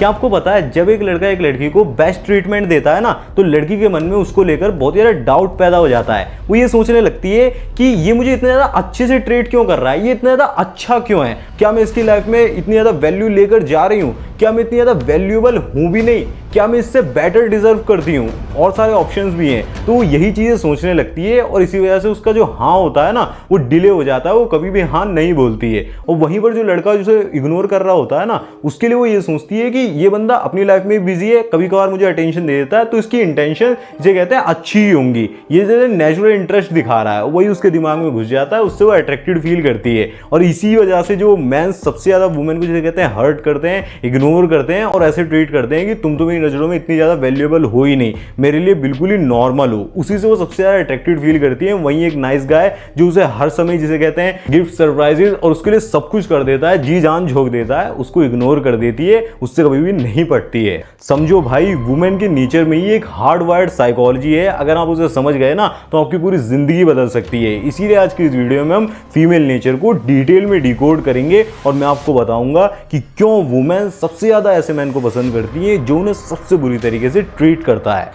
क्या आपको पता है जब एक लड़का एक लड़की को बेस्ट ट्रीटमेंट देता है ना, तो लड़की के मन में उसको लेकर बहुत ज़्यादा डाउट पैदा हो जाता है। वो ये सोचने लगती है कि ये मुझे इतना ज़्यादा अच्छे से ट्रीट क्यों कर रहा है, ये इतना ज़्यादा अच्छा क्यों है, क्या मैं इसकी लाइफ में इतनी ज़्यादा वैल्यू लेकर जा रही हूँ, क्या मैं इतनी ज़्यादा वैल्यूएबल हूँ भी नहीं, क्या मैं इससे बेटर डिजर्व करती हूँ, और सारे ऑप्शंस भी हैं। तो वो यही चीज़ें सोचने लगती है और इसी वजह से उसका जो हाँ होता है ना वो डिले हो जाता है, वो कभी भी हाँ नहीं बोलती है। और वहीं पर जो लड़का जिसे इग्नोर कर रहा होता है ना, उसके लिए वो ये सोचती है कि ये बंदा अपनी लाइफ में बिजी है, कभी कभार मुझे अटेंशन दे देता है, तो इसकी इंटेंशन जिसे कहते हैं अच्छी ही होंगी, ये जैसे नेचुरल इंटरेस्ट दिखा रहा है, वही उसके दिमाग में घुस जाता है, उससे वो अट्रैक्टेड फील करती है। और इसी वजह से जो मैन सबसे ज़्यादा वुमेन को जिसे कहते हैं हर्ट करते हैं, इग्नोर करते हैं और ऐसे ट्रीट करते हैं कि तुम तो मेरी नज़रों में इतनी ज़्यादा वैल्यूएबल हो ही नहीं, मेरे लिए बिल्कुल ही नॉर्मल हो, उसी से वो सबसे ज़्यादा अट्रैक्टेड फील करती है। वहीं एक नाइस गाय जो उसे हर समय जिसे कहते हैं गिफ्ट, सरप्राइजेस और उसके लिए सब कुछ कर देता है, जी जान झोंक देता है, उसको इग्नोर कर देती है, उससे कभी भी नहीं पटती है। समझो भाई, वुमेन के नेचर में ही एक हार्ड वायर्ड साइकोलॉजी है, अगर आप उसे समझ गए ना तो आपकी पूरी जिंदगी बदल सकती है। इसीलिए आज की इस वीडियो में हम फीमेल नेचर को डिटेल में डिकोड करेंगे और मैं आपको बताऊंगा कि क्यों वुमेन सबसे ज्यादा ऐसे मैन को पसंद करती है जो उन्हें सबसे बुरी तरीके से ट्रीट करता है।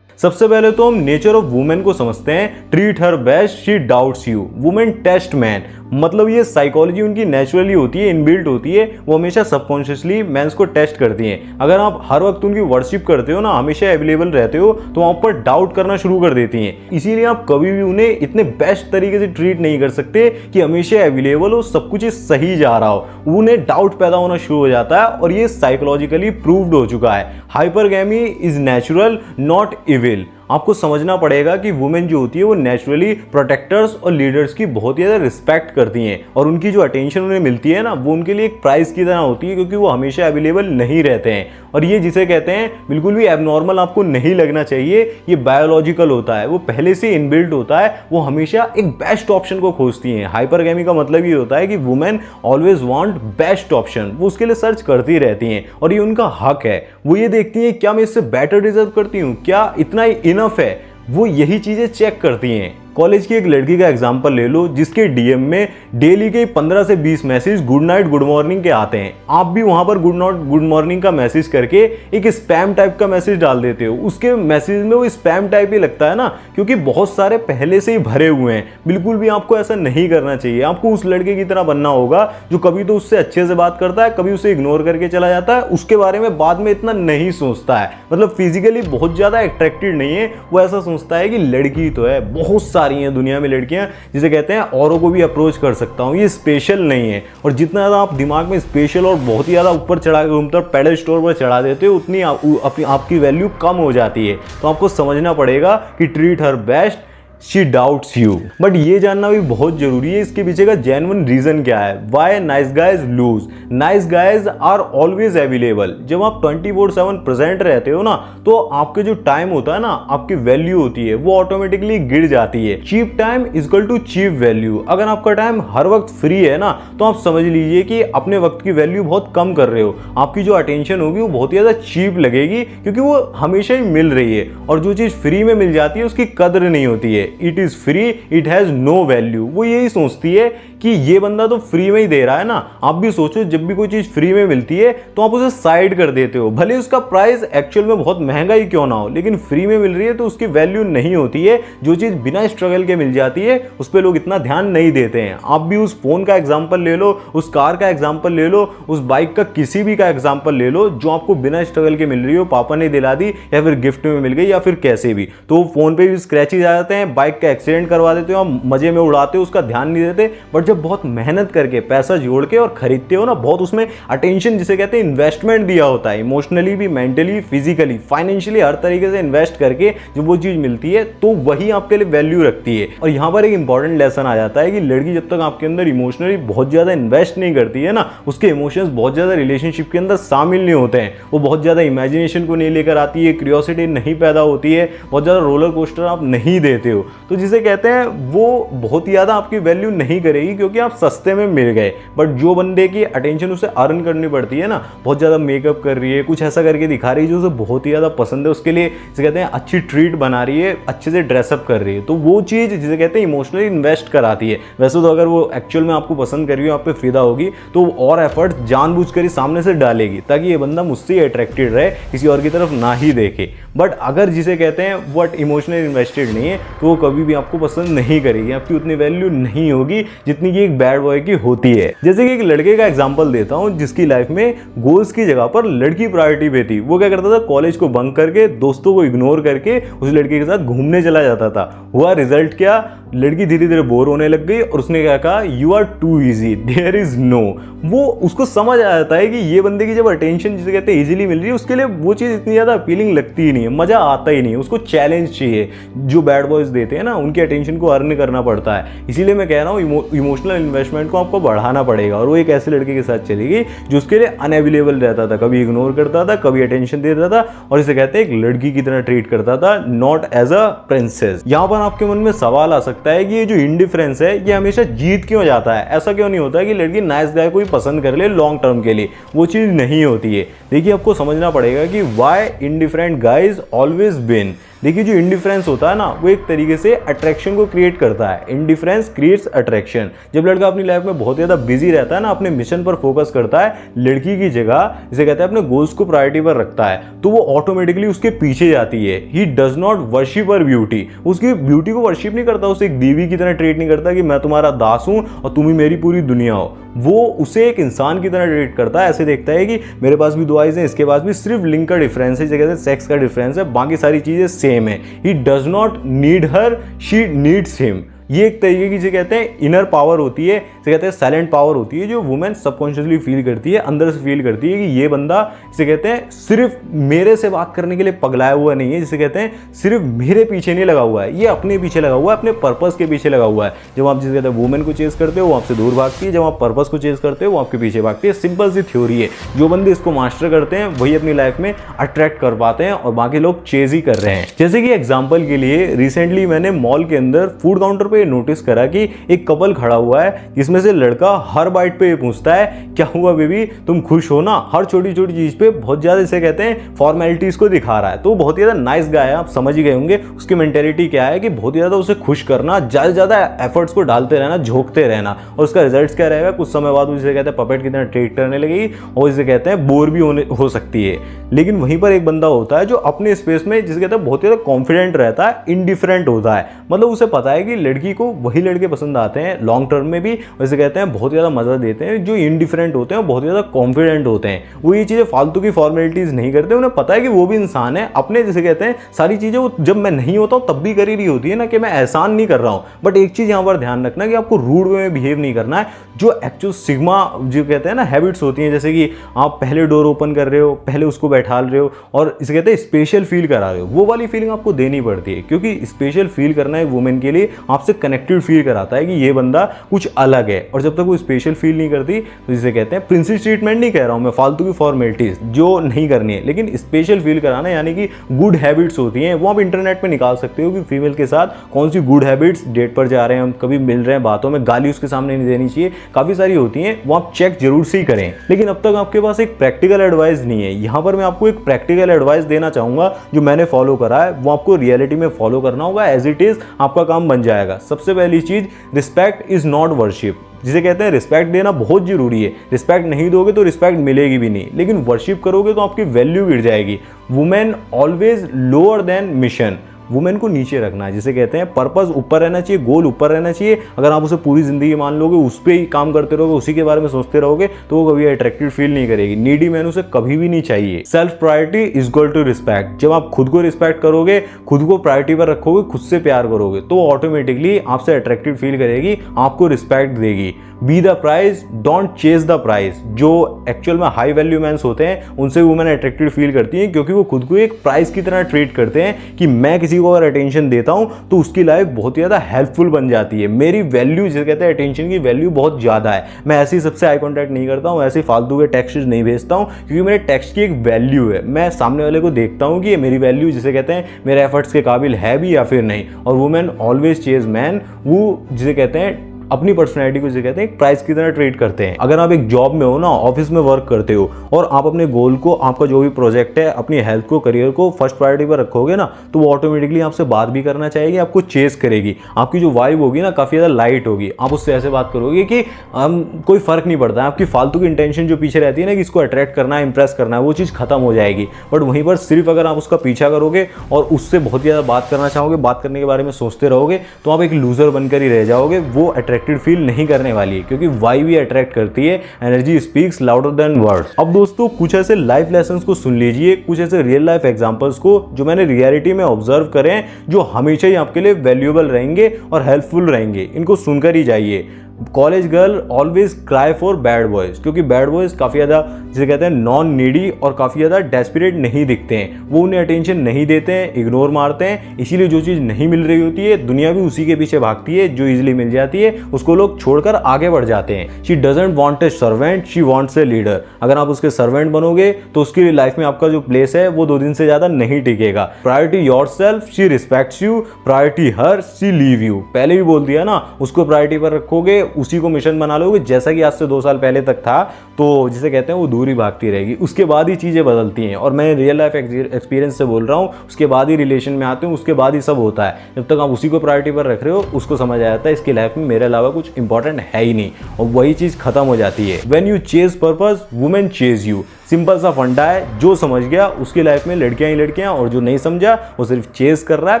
सबसे पहले तो हम नेचर ऑफ वुमेन को समझते हैं। Treat her best, she doubts you. Women test man, मतलब ये साइकोलॉजी उनकी नेचुरली होती है, इनबिल्ट होती है, वो हमेशा सबकॉन्शियसली मेंस को टेस्ट करती हैं। अगर आप हर वक्त उनकी वर्शिप करते हो ना, हमेशा अवेलेबल रहते हो, तो आप पर डाउट करना शुरू कर देती हैं। इसीलिए आप कभी भी उन्हें इतने बेस्ट तरीके से ट्रीट नहीं कर सकते कि हमेशा अवेलेबल हो, सब कुछ सही जा रहा हो, उन्हें डाउट पैदा होना शुरू हो जाता है और ये साइकोलॉजिकली प्रूव्ड हो चुका है। Hypergamy is natural, not evil. आपको समझना पड़ेगा कि वुमेन जो होती है वो नेचुरली प्रोटेक्टर्स और लीडर्स की बहुत ज़्यादा रिस्पेक्ट करती हैं और उनकी जो अटेंशन उन्हें मिलती है ना, वो उनके लिए एक प्राइस की तरह होती है, क्योंकि वो हमेशा अवेलेबल नहीं रहते हैं। और ये जिसे कहते हैं बिल्कुल भी एबनॉर्मल आपको नहीं लगना चाहिए, ये बायोलॉजिकल होता है, वो पहले से इनबिल्ट होता है, वो हमेशा एक बेस्ट ऑप्शन को खोजती हैं। हाइपरगैमी का मतलब ये होता है कि women always want best option, वो उसके लिए सर्च करती रहती हैं और ये उनका हक है। वो ये देखती हैं क्या मैं इससे बेटर डिजर्व करती हूँ, क्या इतना इनफ है, वो यही चीजें चेक करती हैं। कॉलेज की एक लड़की का एग्जांपल ले लो जिसके डीएम में डेली के 15 से 20 message good night good morning के आते हैं। आप भी वहां पर गुड मॉर्निंग का मैसेज करके एक स्पैम टाइप का मैसेज डाल देते हो। उसके मैसेज में वो स्पैम टाइप ही लगता है ना, क्योंकि बहुत सारे पहले से ही भरे हुए हैं। बिल्कुल भी आपको ऐसा नहीं करना चाहिए। आपको उस लड़के की तरह बनना होगा जो कभी तो उससे अच्छे से बात करता है, कभी उसे इग्नोर करके चला जाता है, उसके बारे में बाद में इतना नहीं सोचता है, मतलब फिजिकली बहुत ज्यादा अट्रैक्टेड नहीं है। वो ऐसा सोचता है कि लड़की तो है, बहुत सारी हैं दुनिया में लड़कियां, जिसे कहते हैं औरों को भी अप्रोच कर सकता हूं, ये स्पेशल नहीं है। और जितना ज़्यादा आप दिमाग में स्पेशल और बहुत ही ज़्यादा ऊपर चढ़ा के घूमते पेडल स्टोर पर चढ़ा देते हो, उतनी आपकी वैल्यू कम हो जाती है। तो आपको समझना पड़ेगा कि treat her best, she doubts you. But ये जानना भी बहुत जरूरी है इसके पीछे का जेन्युइन रीजन क्या है। Why nice guys lose. Nice guys are always available. जब आप 24/7 प्रेजेंट रहते हो ना, तो आपके जो टाइम होता है ना, आपकी वैल्यू होती है वो ऑटोमेटिकली गिर जाती है। Cheap time equal to cheap value. अगर आपका टाइम हर वक्त फ्री है ना, तो आप समझ लीजिए कि अपने वक्त की वैल्यू बहुत कम कर रहे हो। आपकी जो अटेंशन होगी वो बहुत ज़्यादा चीप लगेगी, क्योंकि वो हमेशा ही मिल रही है। और जो चीज़ फ्री में मिल जाती है उसकी कदर नहीं होती है। It is free, it has no value. वो यही सोचती है कि ये बंदा तो फ्री में ही दे रहा है ना। आप भी सोचो, जब भी कोई चीज फ्री में मिलती है तो आप उसे साइड कर देते हो, भले उसका प्राइस एक्चुअल में बहुत महंगा ही क्यों ना हो, लेकिन फ्री में मिल रही है तो उसकी वैल्यू नहीं होती है। जो चीज बिना स्ट्रगल के मिल जाती है उस पर लोग इतना ध्यान नहीं देते हैं। आप भी उस फोन का एग्जाम्पल ले लो, उस कार का एग्जाम्पल ले लो, उस बाइक का किसी भी का एग्जाम्पल ले लो जो आपको बिना स्ट्रगल के मिल रही हो, पापा ने दिला दी या फिर गिफ्ट में मिल गई या फिर कैसे भी, तो फोन पे भी स्क्रैचेज आ जाते हैं, बाइक का एक्सीडेंट करवा देते हो, आप मजे में उड़ाते हो, उसका ध्यान नहीं देते। बट जब बहुत मेहनत करके पैसा जोड़ के और खरीदते हो ना, बहुत उसमें अटेंशन जिसे कहते हैं इन्वेस्टमेंट दिया होता है, इमोशनली भी, मेंटली, फिजिकली, फाइनेंशियली, हर तरीके से इन्वेस्ट करके जब वो चीज मिलती है तो वही आपके लिए वैल्यू रखती है। और यहाँ पर एक इंपॉर्टेंट लेसन आ जाता है कि लड़की जब तक आपके अंदर इमोशनली बहुत ज्यादा इन्वेस्ट नहीं करती है ना, उसके इमोशंस बहुत ज्यादा रिलेशनशिप के अंदर शामिल नहीं होते हैं, वो बहुत ज्यादा इमेजिनेशन को नहीं लेकर आती है, क्यूरियोसिटी नहीं पैदा होती है, बहुत ज्यादा रोलर कोस्टर आप नहीं देते हो, तो जिसे कहते हैं वो बहुत ज्यादा आपकी वैल्यू नहीं करेगी, क्योंकि आप सस्ते में मिल गए। बट जो बंदे की अटेंशन उसे अर्न करनी पड़ती है ना, बहुत ज़्यादा मेकअप कर रही है, कुछ ऐसा करके दिखा रही है जो उसे बहुत ही ज़्यादा पसंद है, उसके लिए जिसे कहते हैं अच्छी ट्रीट बना रही है, अच्छे से ड्रेसअप कर रही है, तो वो चीज़ जिसे कहते हैं इमोशनली इन्वेस्ट कराती है। वैसे तो अगर वो एक्चुअल में आपको पसंद कर रही हो, आप पे फिदा होगी, तो और एफर्ट जानबूझकर ही सामने से डालेगी ताकि ये बंदा मुझसे अट्रैक्टेड रहे, किसी और की तरफ ना ही देखे। बट अगर जिसे कहते हैं वट इमोशनली इन्वेस्टेड नहीं है, तो वो कभी भी आपको पसंद नहीं करेगी, आपकी उतनी वैल्यू नहीं होगी जितनी कि एक बैड बॉय की होती है। जैसे कि एक लड़के का एग्जांपल देता हूं जिसकी लाइफ में गोल्स की जगह पर लड़की प्रायोरिटी पे थी। वो क्या करता था, कॉलेज को बंक करके, दोस्तों को इग्नोर करके उस लड़के के साथ घूमने चला जाता था। हुआ रिजल्ट क्या, लड़की धीरे धीरे बोर होने लग गई और उसने क्या कहा, you are too easy, there is no. वो उसको समझ आ जाता है कि ये बंदे की जब अटेंशन जिसे कहते हैं इजीली मिल रही है, उसके लिए वो चीज़ इतनी ज़्यादा अपीलिंग लगती ही नहीं है, मज़ा आता ही नहीं है, उसको चैलेंज चाहिए। जो बैड बॉयज देते हैं ना, उनकी अटेंशन को अर्न करना पड़ता है। इसीलिए मैं कह रहा हूँ इमोशनल इन्वेस्टमेंट को आपको बढ़ाना पड़ेगा। और वो एक ऐसे लड़के के साथ चलेगी जो उसके लिए अनअवेलेबल रहता था, कभी इग्नोर करता था, कभी अटेंशन देता था, और इसे कहते हैं एक लड़की की तरह ट्रीट करता था, नॉट एज अ प्रिंसेस। यहाँ पर आपके मन में सवाल आ सकता है कि ये जो इंडिफरेंस है ये हमेशा जीत क्यों जाता है? ऐसा क्यों नहीं होता कि लड़की नाइस गाय को ही पसंद कर ले लॉन्ग टर्म के लिए? वो चीज़ नहीं होती है। देखिए, आपको समझना पड़ेगा कि why indifferent guys always win. देखिए, जो इंडिफरेंस होता है ना, वो एक तरीके से अट्रैक्शन को क्रिएट करता है। Indifference creates attraction. जब लड़का अपनी लाइफ में बहुत ज़्यादा बिजी रहता है ना, अपने मिशन पर फोकस करता है, लड़की की जगह इसे कहते हैं अपने गोल्स को प्रायोरिटी पर रखता है, तो वो ऑटोमेटिकली उसके पीछे जाती है। He does not worship her beauty. उसकी ब्यूटी को वर्शिप नहीं करता, उसे एक देवी की तरह ट्रीट नहीं करता कि मैं तुम्हारा दास हूँ और तुम ही मेरी पूरी दुनिया हो। वो उसे एक इंसान की तरह ट्रीट करता है। ऐसे देखता है कि मेरे पास भी 2 आइज़ हैं, इसके पास भी, सिर्फ लिंग का डिफरेंस है, जैसे कहते हैं सेक्स का डिफरेंस है, बाकी सारी चीज़ें सेम है। He does not need her, she needs him. ये एक तरीके की जिसे कहते हैं इनर पावर होती है, जिसे कहते हैं साइलेंट पावर होती है, जो वुमेन सबकॉन्शियसली फील करती है, अंदर से फील करती है कि ये बंदा जिसे कहते हैं सिर्फ मेरे से बात करने के लिए पगलाया हुआ नहीं है, जिसे कहते हैं सिर्फ मेरे पीछे नहीं लगा हुआ है, ये अपने पीछे लगा हुआ है, अपने पर्पस के पीछे लगा हुआ है। जब आप जिसे कहते हैं वुमेन को चेस करते हो वो आपसे दूर भागती है, जब आप पर्पस को चेस करते हो वो आपके पीछे भागती है। सिंपल सी थ्योरी है। जो बंदे इसको मास्टर करते हैं वही अपनी लाइफ में अट्रैक्ट कर पाते हैं और बाकी लोग चेज ही कर रहे हैं। जैसे कि एग्जाम्पल के लिए रिसेंटली मैंने मॉल के अंदर फूड काउंटर पर नोटिस करा कि एक कपल खड़ा हुआ है, जिसमें से लड़का हर बाइट पे ये पूछता है, क्या हुआ बेबी, तुम खुश हो ना? हर छोटी छोटी चीज पे बहुत ज्यादा इसे कहते हैं फॉर्मेलिटीज को दिखा रहा है। तो बहुत ही ज्यादा नाइस गाय है, आप समझ ही गए होंगे उसकी मेंटेलिटी क्या है, कि बहुत ही ज्यादा उसे खुश करना, ज्यादा ज्यादा एफर्ट्स को डालते रहना, झोंकते रहना, और उसका रिजल्ट क्या रहेगा, कुछ समय बाद उसे कहते हैं पपेट की तरह ट्रीट करने लगेगी और इसे कहते हैं बोर भी हो सकती है। लेकिन वहीं पर एक बंदा होता है जो अपने स्पेस में जिसे कहते हैं बहुत ही ज्यादा कॉन्फिडेंट रहता है, इंडिफरेंट होता है। मतलब उसे पता है कि लड़की को वही लड़के पसंद आते हैं लॉन्ग टर्म में भी, वैसे कहते हैं बहुत ज़्यादा मज़ा देते हैं। जो इंडिफरेंट होते हैं बहुत ज़्यादा कॉन्फिडेंट होते हैं, वो ये चीज़ें फालतू की फॉर्मेलिटीज़ नहीं करते। उन्हें पता है कि वो भी इंसान है, अपने जिसे कहते हैं सारी चीज़ें वो जब मैं नहीं होता हूँ तब भी कर ही रही होती है ना, कि मैं एहसान नहीं कर रहा हूँ। बट एक चीज़ यहाँ पर ध्यान रखना कि आपको रूड वे में बिहेव नहीं करना है। जो एक्चुअल सिग्मा जो कहते हैं ना हैबिट्स होती हैं, जैसे कि आप पहले डोर ओपन कर रहे हो, पहले उसको बैठा रहे हो और इसे कहते हैं स्पेशल फील करा रहे हो, वो वाली फीलिंग आपको देनी पड़ती है। क्योंकि स्पेशल फील करना एक वुमेन के लिए आपसे कनेक्टेड फील कराता है कि ये बंदा कुछ अलग है। और जब तक वो स्पेशल फील नहीं करती तो जिसे कहते हैं प्रिंसेस ट्रीटमेंट नहीं कह रहा हूँ मैं, फालतू की फॉर्मेलिटीज जो नहीं करनी है, लेकिन स्पेशल फील कराना यानी कि गुड हैबिट्स होती हैं, वो आप इंटरनेट पे निकाल सकते हो कि फीमेल के साथ कौन सी गुड हैबिट्स, डेट पर जा रहे हैं हम, कभी मिल रहे हैं, बातों में गाली उसके सामने नहीं देनी चाहिए, काफ़ी सारी होती हैं, वो आप चेक जरूर से ही करें। लेकिन अब तक आपके पास एक प्रैक्टिकल एडवाइस नहीं है। यहाँ पर मैं आपको एक प्रैक्टिकल एडवाइस देना चाहूँगा जो मैंने फॉलो करा है, वो आपको रियलिटी में फॉलो करना होगा, एज इट इज़ आपका काम बन जाएगा। सबसे पहली चीज़, रिस्पेक्ट इज़ नॉट वर्शिप। जिसे कहते हैं रिस्पेक्ट देना बहुत जरूरी है। रिस्पेक्ट नहीं दोगे तो रिस्पेक्ट मिलेगी भी नहीं, लेकिन वर्शिप करोगे तो आपकी वैल्यू गिर जाएगी। Women always lower than mission. Women को नीचे रखना है, जिसे कहते हैं पर्पस ऊपर रहना चाहिए, गोल ऊपर रहना चाहिए। अगर आप उसे पूरी जिंदगी मान लोगे, उस पर ही काम करते रहोगे, उसी के बारे में सोचते रहोगे, तो वो कभी अट्रैक्टिव फील नहीं करेगी। नीडी मैन उसे कभी भी नहीं चाहिए। Self priority is equal to respect. जब आप खुद को रिस्पेक्ट करोगे, खुद को प्रायोरिटी पर रखोगे, खुद से प्यार करोगे, तो ऑटोमेटिकली आपसे अट्रैक्टिव फील करेगी, आपको रिस्पेक्ट देगी। Be the prize, don't chase the prize. जो एक्चुअल में हाई वैल्यू मैंस होते हैं उनसे वुमेन अट्रैक्टिव फील करती हैं, क्योंकि वो खुद को एक प्राइस की तरह ट्रीट करते हैं कि मैं किसी को अगर अटेंशन देता हूं तो उसकी लाइफ बहुत ही ज़्यादा हेल्पफुल बन जाती है। मेरी वैल्यू जिसे कहते हैं अटेंशन की वैल्यू बहुत ज़्यादा है। मैं ऐसे ही सबसे आई कॉन्टैक्ट नहीं करता हूँ, ऐसे फालतू के टेक्स्ट नहीं भेजता हूँ, क्योंकि मेरे टेक्स्ट की एक वैल्यू है। मैं सामने वाले को देखता हूँ कि ये मेरी वैल्यू जिसे कहते हैं मेरे एफर्ट्स के काबिल है भी या फिर नहीं। और वुमेन ऑलवेज चेज मैन, वो जिसे कहते हैं अपनी पर्सनैलिटी को जिसे कहते हैं एक प्राइस की तरह ट्रीट करते हैं। अगर आप एक जॉब में हो ना, ऑफिस में वर्क करते हो और आप अपने गोल को, आपका जो भी प्रोजेक्ट है, अपनी हेल्थ को, करियर को फर्स्ट प्रायोरिटी पर रखोगे ना, तो वो ऑटोमेटिकली आपसे बात भी करना चाहेगी, आपको चेस करेगी। आपकी जो वाइब होगी ना काफ़ी ज़्यादा लाइट होगी। आप उससे ऐसे बात करोगे कि कोई फर्क नहीं पड़ता है। आपकी फालतू की इंटेंशन जो पीछे रहती है ना कि इसको अट्रैक्ट करना है, इंप्रेस करना है, वो चीज़ खत्म हो जाएगी। बट वहीं पर सिर्फ अगर आप उसका पीछा करोगे और उससे बहुत ज़्यादा बात करना चाहोगे, बात करने के बारे में सोचते रहोगे, तो आप एक लूजर बनकर ही रह जाओगे। वो अट्रैक्टेड फील नहीं करने वाली है, क्योंकि वाइब ही अट्रैक्ट करती है। Energy speaks louder than words. अब दोस्तों कुछ ऐसे लाइफ लेसन्स को सुन लीजिए, कुछ ऐसे रियल लाइफ एग्जांपल्स को जो मैंने रियलिटी में ऑब्जर्व करे हैं, जो हमेशा ही आपके लिए वैल्यूएबल रहेंगे और हेल्पफुल रहेंगे। इनको सुनकर ही जाइए। College girl always cry for bad boys, क्योंकि बैड बॉयज काफ़ी ज़्यादा जिसे कहते हैं नॉन नीडी और काफ़ी ज़्यादा डेस्परेट नहीं दिखते हैं। वो उन्हें अटेंशन नहीं देते हैं, इग्नोर मारते हैं। इसीलिए जो चीज़ नहीं मिल रही होती है, दुनिया भी उसी के पीछे भागती है। जो इजीली मिल जाती है उसको लोग छोड़कर आगे बढ़ जाते हैं। She doesn't want a servant, she wants a leader. अगर आप उसके सर्वेंट बनोगे तो उसकी लाइफ में आपका जो प्लेस है वो 2 दिन से ज़्यादा नहीं टिकेगा। Priority yourself, she respects you. Priority her, she leave you. पहले भी बोल दिया ना, उसको प्रायोरिटी पर रखोगे, उसी को मिशन बना लोगे, जैसा कि आज से 2 साल पहले तक था, तो जिसे कहते हैं वो दूरी भागती रहेगी। उसके बाद ही चीज़ें बदलती हैं। और मैं रियल लाइफ एक्सपीरियंस से बोल रहा हूँ। उसके बाद ही रिलेशन में आते हैं, उसके बाद ही सब होता है। जब तक आप उसी को प्रायोरिटी पर रख रहे हो, उसको समझ आ जाता है इसकी लाइफ में मेरे अलावा कुछ इंपॉर्टेंट है ही नहीं, और वही चीज़ खत्म हो जाती है। When you chase purpose, women chase you. Simple सा फंडा है। जो समझ गया उसकी लाइफ में लड़कियां ही लड़कियां, और जो नहीं समझा वो सिर्फ चेज कर रहा है,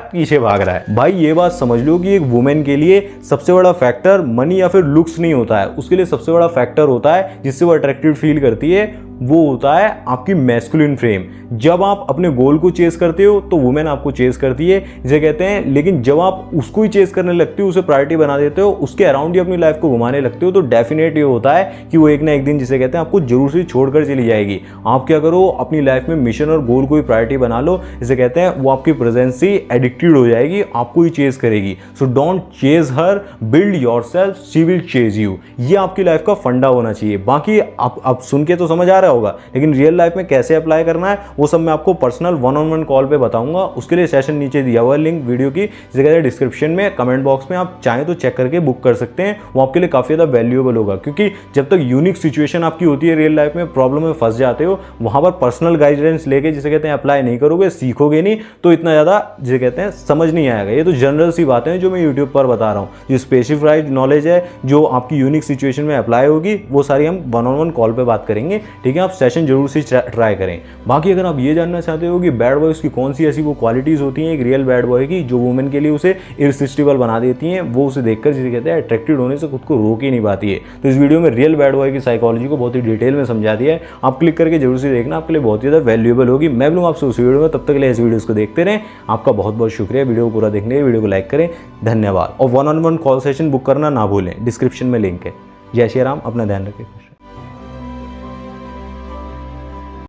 पीछे भाग रहा है। भाई ये बात समझ लो कि एक वुमेन के लिए सबसे बड़ा फैक्टर मनी या फिर लुक्स नहीं होता है। उसके लिए सबसे बड़ा फैक्टर होता है जिससे वो अट्रैक्टिव फील करती है, वो होता है आपकी मैस्कुलिन फ्रेम। जब आप अपने गोल को चेस करते हो तो वुमेन आपको चेस करती है, जिसे कहते हैं। लेकिन जब आप उसको ही चेस करने लगते हो, उसे प्रायोरिटी बना देते हो, उसके अराउंड ही अपनी लाइफ को घुमाने लगते हो, तो डेफिनेट ये होता है कि वो एक ना एक दिन, जिसे कहते हैं, आपको जरूर से छोड़कर चली जाएगी। आप क्या करो, अपनी लाइफ में मिशन और गोल को ही प्रायोरिटी बना लो, जिसे कहते हैं वो आपकी प्रेजेंस से एडिक्टेड हो जाएगी, आपको ही चेस करेगी। So don't chase her, build yourself, she will chase you. ये आपकी लाइफ का फंडा होना चाहिए। बाकी आप सुन के तो समझ आ रहा होगा, लेकिन रियल लाइफ में कैसे अप्लाई करना है वो सब मैं आपको पर्सनल 1-on-1 कॉल पे बताऊंगा। उसके लिए सेशन नीचे दिया हुआ है लिंक वीडियो की, जिसे कहते हैं डिस्क्रिप्शन में, कमेंट बॉक्स में। आप चाहें तो चेक करके बुक कर सकते हैं। वो आपके लिए काफ़ी ज़्यादा वैल्यूएबल होगा, क्योंकि जब तक यूनिक सिचुएशन आपकी होती है रियल लाइफ में, प्रॉब्लम में फंस जाते हो, वहाँ पर पर्सनल गाइडेंस लेके, जिसे कहते हैं, अप्लाई नहीं करोगे, सीखोगे नहीं, तो इतना ज़्यादा जिसे कहते हैं समझ नहीं आएगा। ये तो जनरल सी बातें हैं जो मैं यूट्यूब पर बता रहा हूँ। जो स्पेसिफाइड नॉलेज है, जो आपकी यूनिक सिचुएशन में अप्लाई होगी, वो सारी हम 1-on-1 कॉल पर बात करेंगे। ठीक है, आप सेशन जरूर से ट्राई करें। बाकी अगर आप ये जानना चाहते हो कि बैड बॉयज़ की कौन सी ऐसी वो क्वालिटीज़ होती हैं एक रियल बैड बॉय की, जो वुमेन के लिए उसे इरसिस्टिबल बना देती हैं, वो उसे देखकर जिसे कहते हैं अट्रैक्टेड होने से खुद को रोक ही नहीं पाती है, तो इस वीडियो में रियल बैड बॉय की साइकोलॉजी को बहुत ही डिटेल में समझा दिया है। आप क्लिक करके जरूर से देखना, आपके लिए बहुत ही ज़्यादा वैल्यूएबल होगी। मैं मिलूंगा आपसे उस वीडियो में, तब तक के लिए इस वीडियोज़ को देखते रहें। आपका बहुत बहुत शुक्रिया वीडियो को पूरा देखने के लिए। वीडियो को लाइक करें, धन्यवाद। और 1-on-1 कॉल सेशन बुक करना ना भूलें, डिस्क्रिप्शन में लिंक है। जय श्री राम, अपना ध्यान रखें।